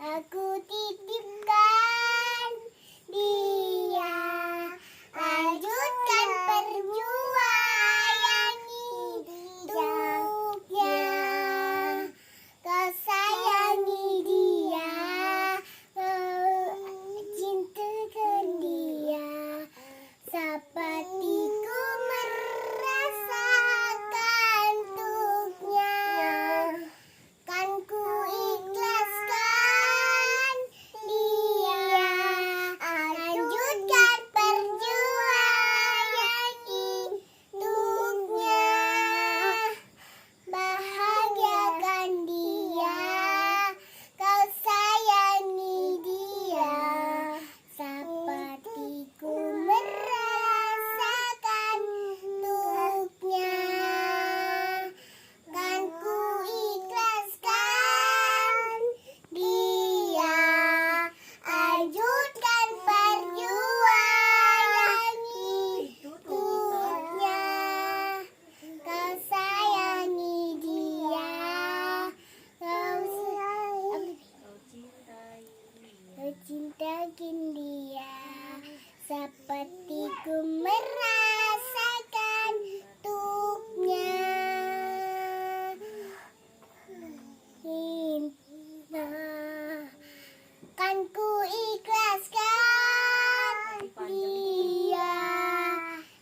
Aku titipkan dia, lanjutkan perjuangan hidupnya. Kau sayangi dia, kau cintakan dia, sepertiku merasakan untuknya. Kan ku ikhlaskan dia, lanjutkan perjuangan hidupnya. Bahagiakan dia, kau sayangi dia, sepertiku merasakan untuknya. Kan ku ikhlaskan dia, lanjutkan perjuangan hidupnya. Kau sayangi dia, kau cintakan dia, sepertiku merasakan untuknya. Kan ku ikhlaskan dia,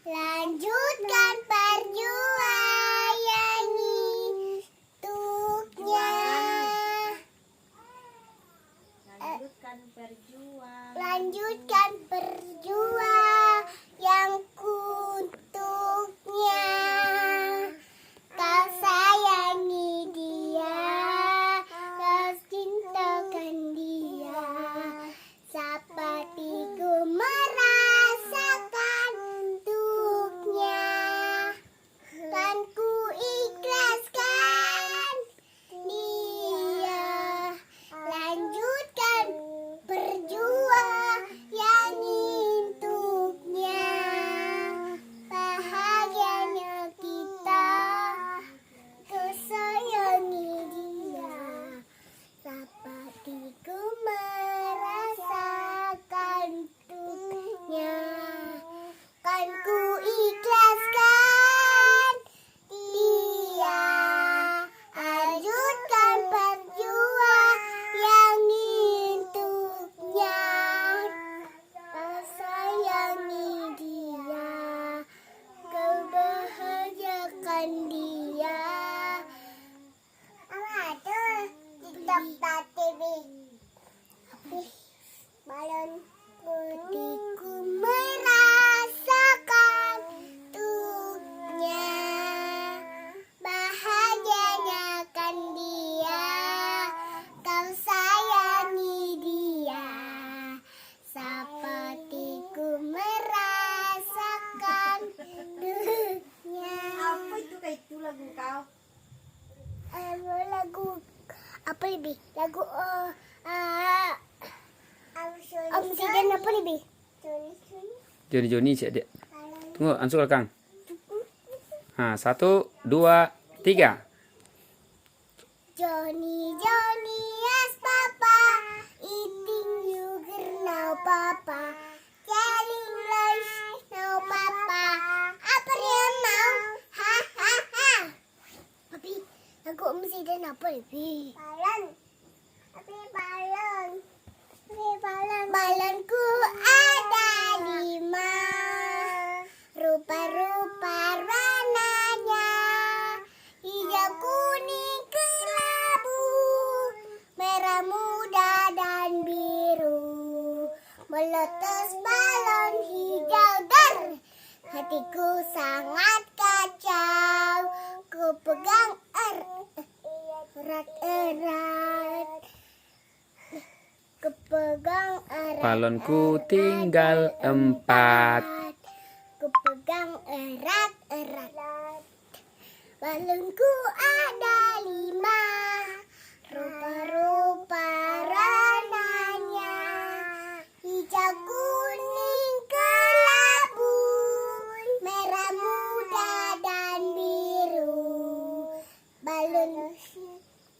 lanjutkan perjuangan hidupnya. Lanjutkan perjuangan yang untuknya. Kau sayangi dia, kau cintakan dia, sepertiku merasakan untuknya. Kan ku ikhlaskan dia, lanjutkan perjuangan yang untuknya. Bahagianya kita, kau sayangi dia, sepertiku merasakan untuknya. Kan ku ikhlaskan dia, lanjutkan perjuangan yang untuknya. Kau sayangi dia, kau bahagiakan dia. Ada TikTok TV. Balon putihku merasakan untuknya. Bahagianya kan dia, kau sayangi dia, sepertiku merasakan untuknya. Apa itu kayak itu lagu kau? Lagu apa lebih? Lagu Om Zidane apa lebih? Joni cik adik. Tunggu, ansur Kang. 1, 2, 3. Johnny yes papa, eating yogurt now papa, telling lies now papa, apa dia mau? Ha ha ha. Papi, lagu Om Zidane apa lebih? Balon. Papi balon. Balonku ada 5, rupa-rupa warnanya, hijau, kuning, kelabu, merah muda dan biru. Meletus balon hijau dar, hatiku sangat kacau. Ku pegang erat-erat, kupegang erat. Balonku tinggal 4. Kupegang erat-erat. Balonku ada 5, rupa-rupa warnanya, hijau, kuning, kelabu, merah muda dan biru. Balon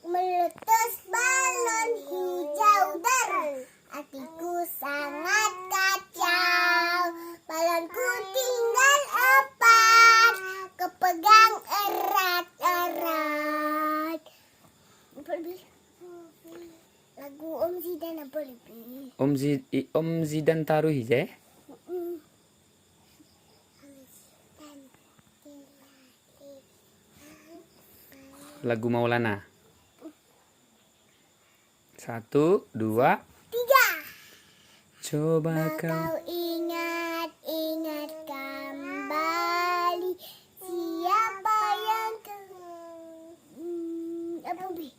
meletus balon hijau Lagu Om Zidan apa lebih? Om Zidan taruh je. Lagu Maulana. 1, 2, 3. coba kau. Kau ingat kembali siapa yang apa Bi?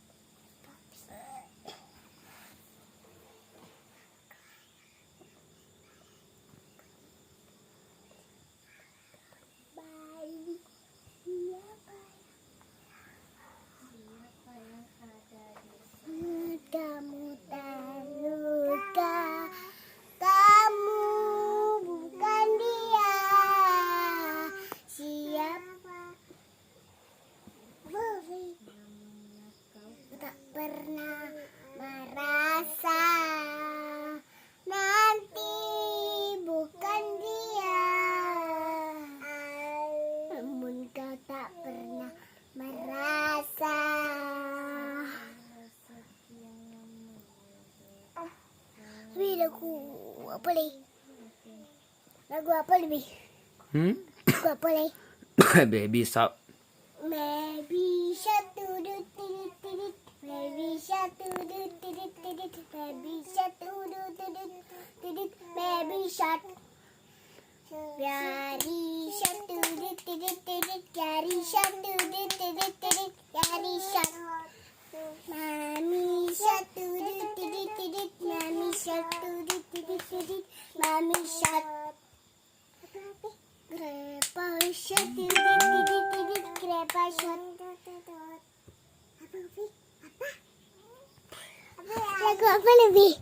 Bali siapa kamu terluka, kamu bukan dia. Siapa? Tak pernah merasa nanti bukan dia. Namun kau tak pernah merasa. Tapi lagu apa lagi? Lagu apa lebih? Lagu apa lagi? Baby Shark. Maybe shark do do do do do. Maybe shark do do do do do. Maybe shark do do do do do. Maybe shark. Daddy shark do do do do do. Daddy shark do do do do do. Daddy shark. Mommy shark do do do do do. Mommy shark do do do do do. Mommy shark. Grandpa shark do do do do do. Grandpa shark. Apa? Lagu apa lebih?